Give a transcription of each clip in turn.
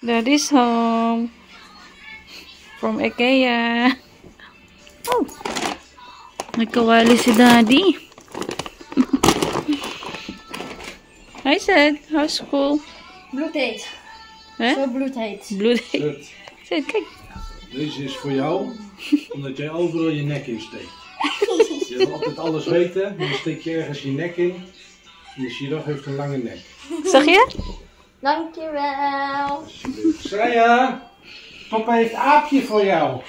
Daddy's home. From IKEA. Oh. Nagkawali si Daddy. Hi, Seth. How's school? Bloedheet. Hè? Zo bloedheet. Bloedheet. Seth, kijk. Deze is voor jou, omdat jij overal je nek in steekt. Je wil altijd alles weten, maar dan steek je ergens je nek in. En de giraf heeft een lange nek. Zag je? Dankjewel. Saya, papa heeft aapje voor jou.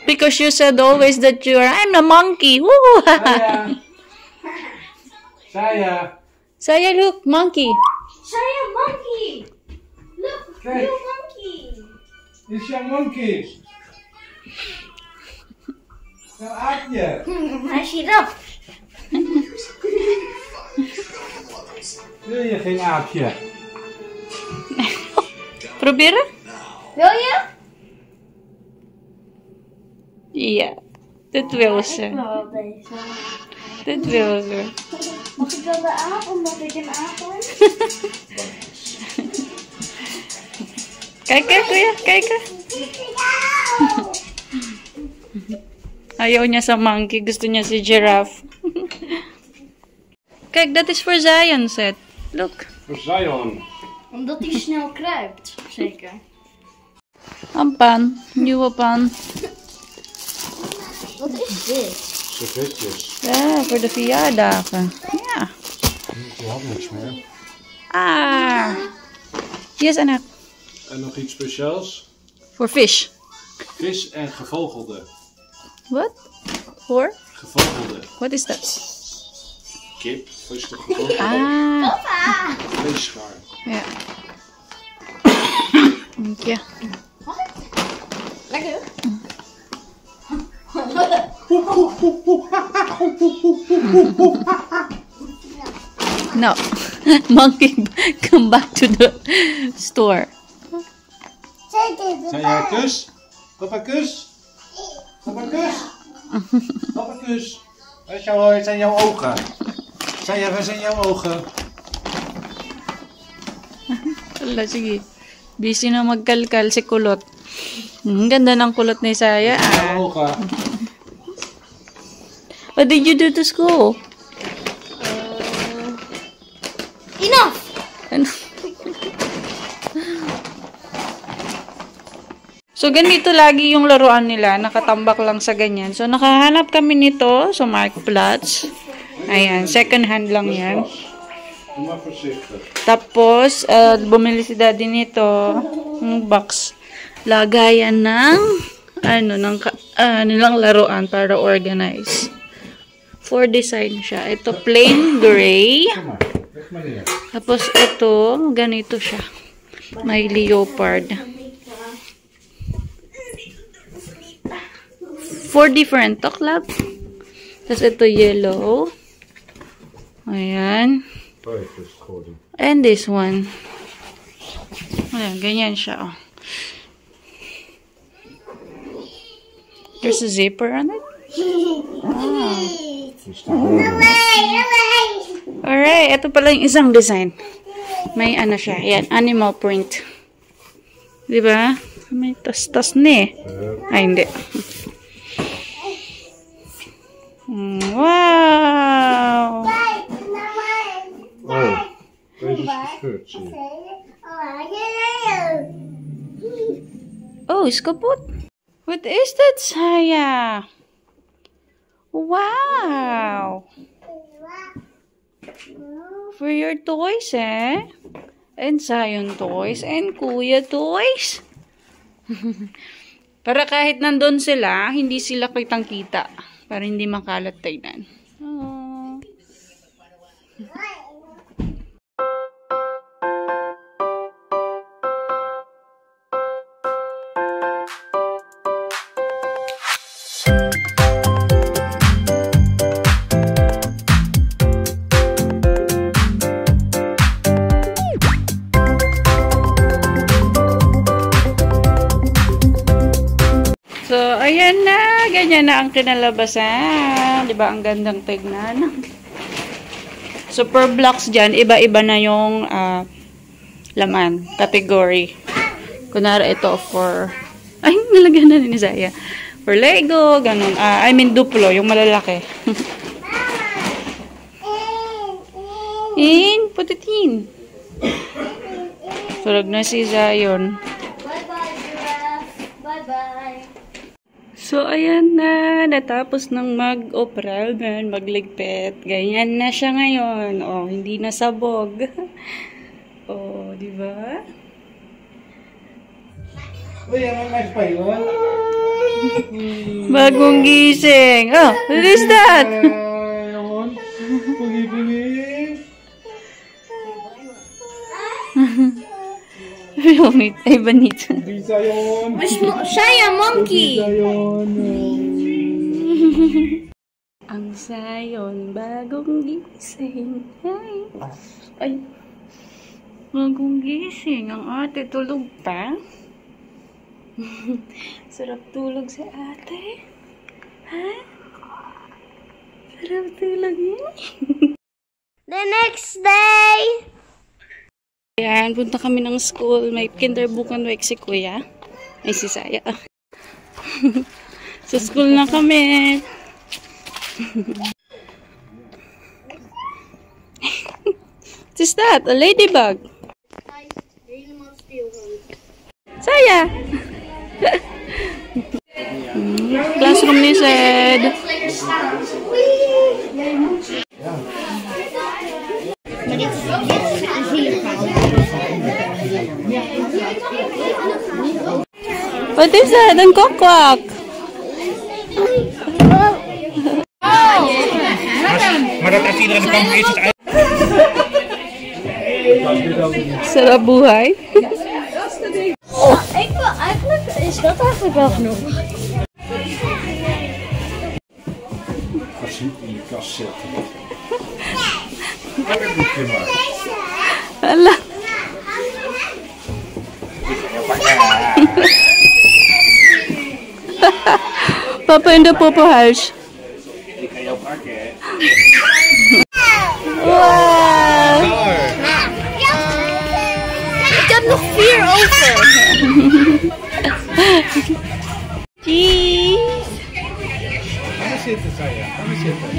Because you said always that I'm a monkey. Woo! Saya. Saya. Saya, look, monkey. Saya monkey. Look, Kijk. new monkey. Dit is jouw monkey. Jouw aapje. Hij is giraf. Wil je geen aapje? Proberen? Wil je? Ja, dit wil Ik ze. wil wel deze. Dit wil ze. Mag ik wel de aap, omdat ik een aap ben? Kijk, kuya. Kijk. Ayaw niya sa monkey. Gusto niya si giraffe. Kijk, dat is voor Zion, Seth. Look. Voor Zion. Omdat hij snel kruipt, zeker. Een pan. Nieuwe pan. Wat is dit? Servetjes. Ja, voor de verjaardagen. Ja. Je had niks meer. Ah. Hier is anak. En nog iets speciaals. Voor fish. Vis en gevogelde. Wat? Voor? Gevogelde. Wat is dat? Kip, vis de gevogelde. Ah. Papa! Vleesschaar. Ja. Ja. Lekker. No. Monkey, come back to the store. Zijn kus? Papa kus? Papa kus? Papa kus? Waar zijn jouw ogen? Waar zijn jouw ogen? Wala, sige. Busy na magkalkal si Kulot. Ang ganda ng kulot ni Saya. Jouw ogen. What did you do to school? Enough! Ano? So, ganito lagi yung laruan nila. Nakatambak lang sa ganyan. So, nakahanap kami nito sa Marktplaats. Ayan, second hand lang yan. Maar voorzichtig. Tapos, bumili si Daddy nito. Yung box. Lagayan ng nilang laruan para organize. 4 design siya. Ito, plain gray. Kom maar, leg maar neer. Tapos, ito, ganito siya. May leopard. 4 different toklap. Tapos, ito, yellow. Ayan. And this one. Ayan, ganyan siya, oh. There's a zipper on it. Ah. Alright, ito pala yung isang design. May ano siya. Ayan, animal print. Diba? May tas-tas na eh. Ay, hindi. Wow! Oh, deze is gescheurd, zie je. Oh, is kapot. What is that, Saya? Wow! For your toys, eh? And Zion toys, and Kuya toys. Para kahit nandun sila, hindi sila kitang-kita. Para hindi makalat tignan. Oh. So, ayan na. Ganyan na ang kinalabasan. Diba? Ang gandang tignan. Super blocks dyan. Iba-iba na yung laman. Category. Kunwari ito for, ay, nilagyan na ni Zaya. For Lego, ganun. I mean, Duplo, yung malalaki. Put it in. Tulog na si Zion. Bye-bye, giraffe. Bye-bye. So, ayan na. Natapos ng mag-operal, magligpit. Ganyan na siya ngayon. Oh, hindi na sabog. Oh, di ba? Uy, ang nice pa yun. Bagong gising. Oh, what is that? Ayun. Pagi-pagi. Ay, banito. Bisa yun. Shia, monkey. Bisa yun. Ang Zion, bagong gising. Ay. Bagong gising. Ang ate tulog pa. Sarap tulog si ate. Ha? Sarap tulog niya. The next day. Ayan, punta kami ng school. May kinderbukan week si Kuya. Ay, si Saya. Sa school na kami. What is that? A ladybug. Saya! Classroom ni Zed. What is that? Ang kokwak. Sarap buhay. Is dat eigenlijk wel genoeg? Als je in je kast zet. Lekker boekje maar. Hala. Papa in de poppenhuis. Ik ga jou pakken, hè. Wow. Ik heb nog 4 over. Cheese. Ga maar zitten, Saya. Ga maar zitten.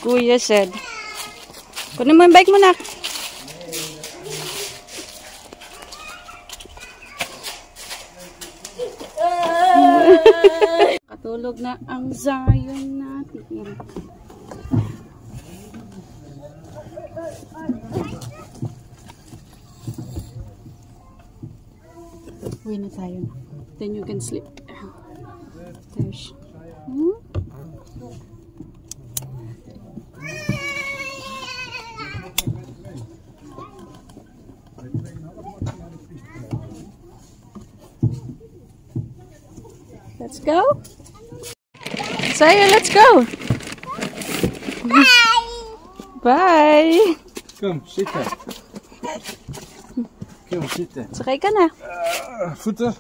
Kuya said. Kunin mo yung bike mo, nak. Katulog na ang Zion natin. Uwi na tayo. Then you can sleep. There's... Let's go. Saya, let's go. Bye. Bye. Kom, zitten. Kom, zitten. Sakay ka na. Voeten.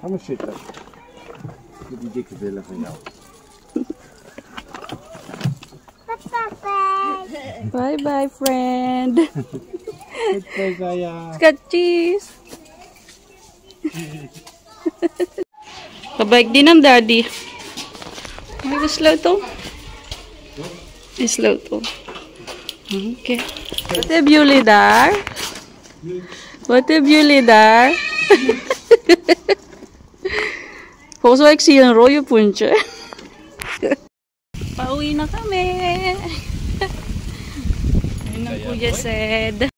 Ga maar zitten. Met die dikke billen van jou. Bye bye, friend. Goodbye, Saya. Got cheese. Kabike din ng daddy. Ay, slow to. Slow to. Okay. Wat heb jullie daar? Wat heb jullie daar? Volgens mij ik zie een rode puntje. Pauwi na kami. Ayun ang Kuya said.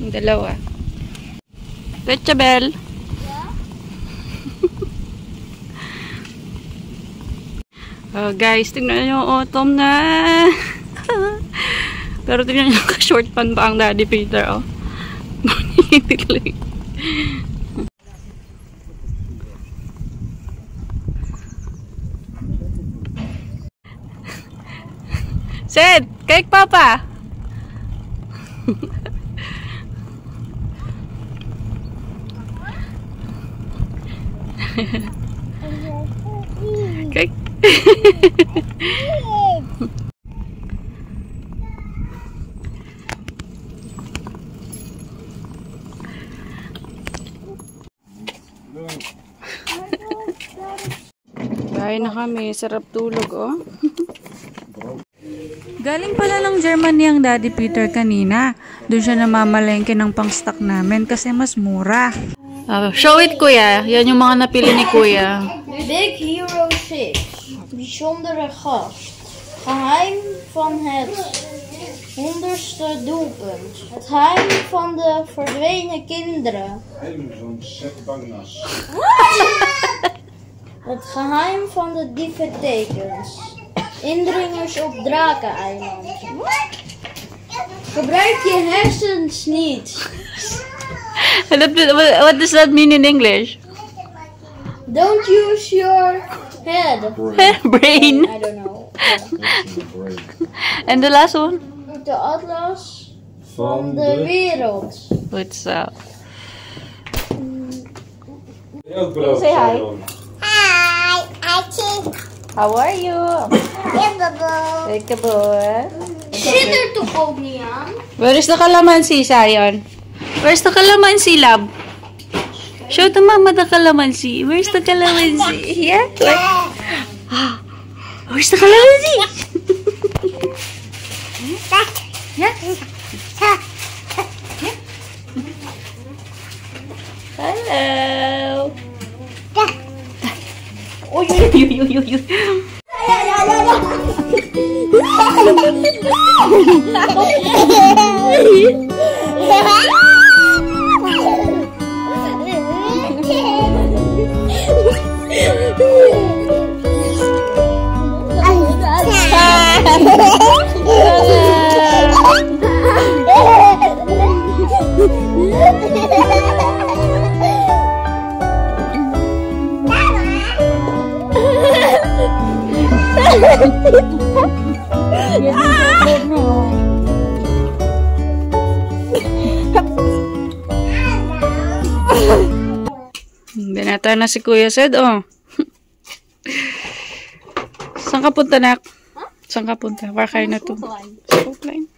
Yung dalawa. Betchabel. Oh, guys, tingnan nyo, autumn na. Pero tingnan nyo, ka-short pan ba ang Daddy Peter, oh. Sid, kay Papa. Kay Bahay na kami. Sarap tulog, oh. Galing pala ng Germany ang Daddy Peter kanina. Doon siya namamalengke ng pang-stock namin kasi mas mura. Show it, Kuya. Yan yung mga napili ni Kuya. Big Hero 6. Bijzondere gast. Geheim van het 100ste doelpunt. Het geheim van de verdwenen kinderen. Geheim van Sepp Bagnas. Het geheim van de dieventekens. Indringers op Drakeneiland. Gebruik je hersens niet. What does that mean in English? Don't use your head. Brain. I don't know. And the last one? De atlas van de wereld. What's up? Say hi. Hi, How are you? Peekaboo. Zit er toch ook niet aan? Where is the calamansi, Zion? Where's the calamansi, love? Show to mama the calamansi. Where's the calamansi? Yeah? Where's the calamansi? Yeah? Hello. Oh, you. Binata na si Kuya Sid, oh. Saan ka punta, nak? Saan ka punta? Waar ga je naartoe? Schoolplein.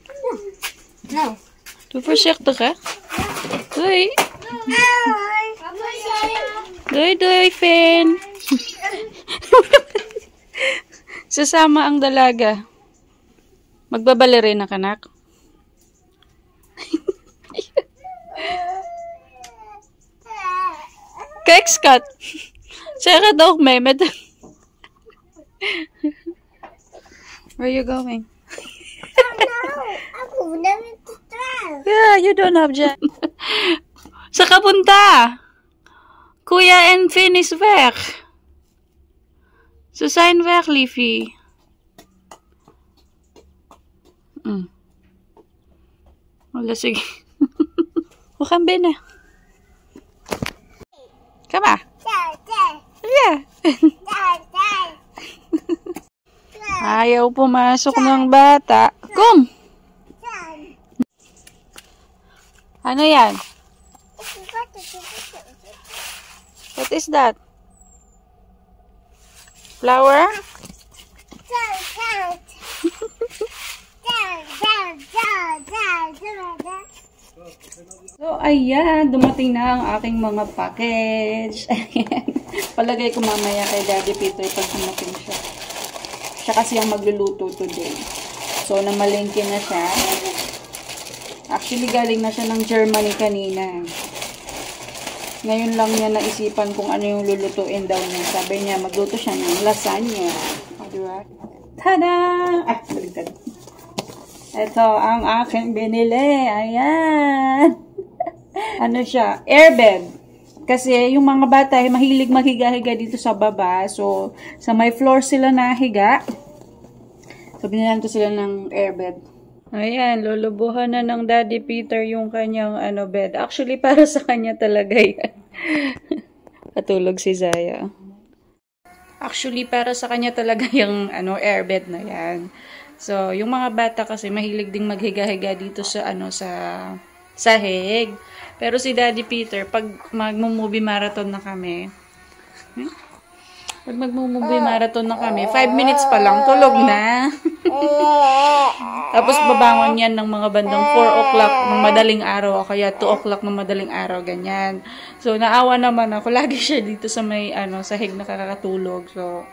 Nou. Doe voorzichtig, hè? Doei. Doei, Finn. Sasama ang dalaga. Magbabalerina ka, nak? Kijk, schat. Zeg het ook mee met... Where are you going? Yeah, you don't have Jen. Saan ka punta? Kuya en Finn is weg. Ze zijn weg, liefie. Wala, sige. We gaan binnen. Kom maar. Ja. Ayaw pumasok ng bata. Kom! Ano yan? What is that? Flower? So, ayan. Dumating na ang aking mga package. Ayan. Palagay ko mamaya kay Daddy Peter pag dumating siya. Siya kasi ang magluluto today. So, namalengke na siya. Actually, galing na siya ng Germany kanina. Ngayon lang niya naisipan kung ano yung lulutuin daw niya. Sabi niya, magluto siya ng lasagna. O, diba? Tada! Ah, baligtad. Ito ang aking binili. Ayan. Ano siya? Airbed. Kasi yung mga bata ay mahilig maghiga-higa dito sa baba. So, sa may floor sila nahiga. So, binilan ko sila ng airbed. Ayan, lulubuhan na ng Daddy Peter yung kanyang bed. Actually, para sa kanya talaga yan. Patulog si Zaya. Actually, para sa kanya talaga yung airbed na yan. So, yung mga bata kasi mahilig ding maghiga-higa dito sa sa sahig. Pero si Daddy Peter, pag magmo-movie marathon na kami, 5 minutes pa lang, tulog na. Tapos babangon yan ng mga bandang 4 o'clock ng madaling araw, o kaya 2 o'clock ng madaling araw, ganyan. So, naawa naman ako. Lagi siya dito sa may, sahig na kakatulog. So,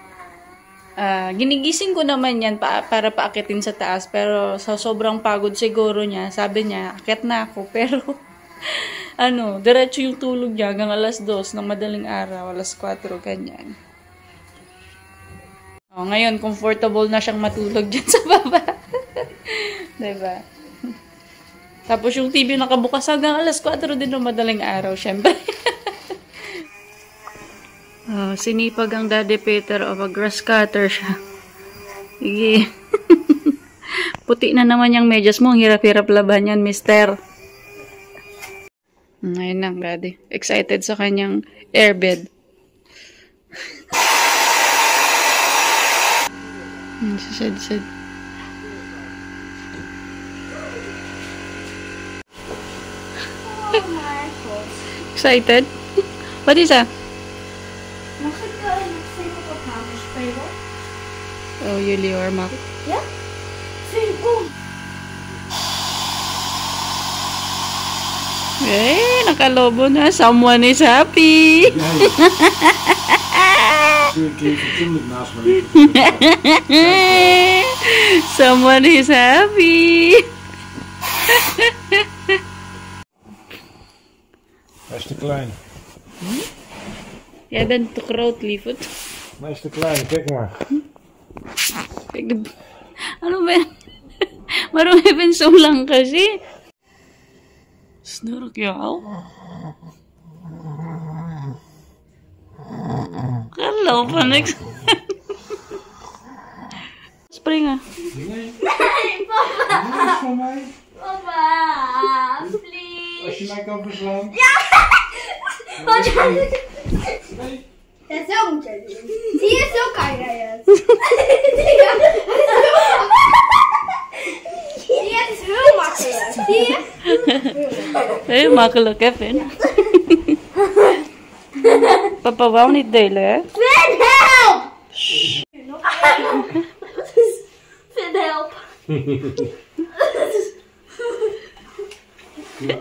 ginigising ko naman yan para paakitin sa taas. Pero, sa sobrang pagod siguro niya, sabi niya, akit na ako. Pero, diretso yung tulog niya hanggang alas 2 ng madaling araw, alas 4, ganyan. Ngayon, comfortable na siyang matulog dyan sa baba. Diba? Tapos yung TV nakabukas hanggang alas 4 din ng madaling araw, syempre. Sinipag ang Daddy Peter o mag-grass cutter siya. Sige. Puti na naman yung medyas mo. Ang hirap-hirap laban yan, mister. Ngayon na, Daddy. Excited sa kanyang airbed. Sad. Excited? What is that? Oh, Yuli or Mac? Yeah. Go. Nakalobo na. Someone is happy. Someone is happy. Hij is te klein. Jij bent te groot, lieverd. Hij is te klein, kijk maar. Ano ba? Waarom even zo lang kasi? Snurk jou? Hallo, van niks. Springen. Nee. Nee, papa. Niks van mij. Papa, please. Als je mij kan verslaan. Ja. Wat Nee. Ja, zo moet je doen. Zie je, zo kan je het. Zie je, het is heel makkelijk. Zie je? Heel makkelijk, Kevin. Papa wou niet delen, hè? Finn, help! Finn, help!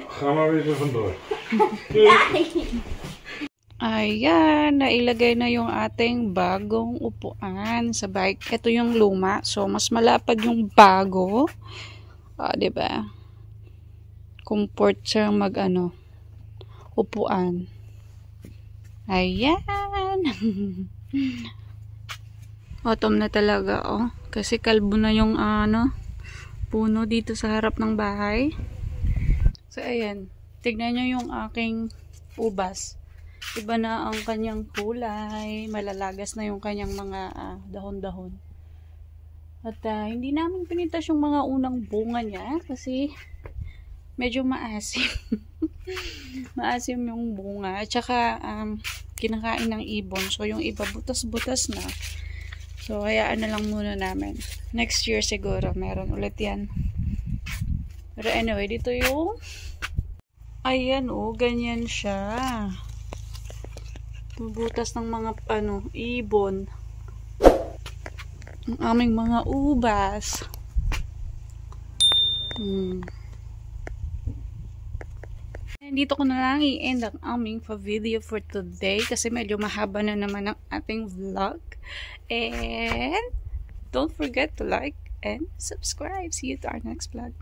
Ga maar weer er vandoor. Ayan, nailagay na yung ating bagong upuan sa bike. Ito yung luma, so mas malapad yung bago. Diba? Comfort siya upuan. Ayan. Autumn na talaga, kasi kalbo na yung puno dito sa harap ng bahay. So, ayan. Tignan nyo yung aking ubas. Iba na ang kanyang kulay. Malalagas na yung kanyang mga dahon-dahon. At hindi namin pinitas yung mga unang bunga niya kasi medyo maasim. Maasim yung bunga. At saka kinakain ng ibon. So yung iba butas-butas na. So hayaan na lang muna namin. Next year siguro meron ulit yan. Pero anyway, dito yung ayan ganyan siya. Butas ng mga ibon. Ang aming mga ubas. Dito ko na lang i-end ang aming video for today kasi medyo mahaba na naman ang ating vlog. And don't forget to like and subscribe. See you to our next vlog.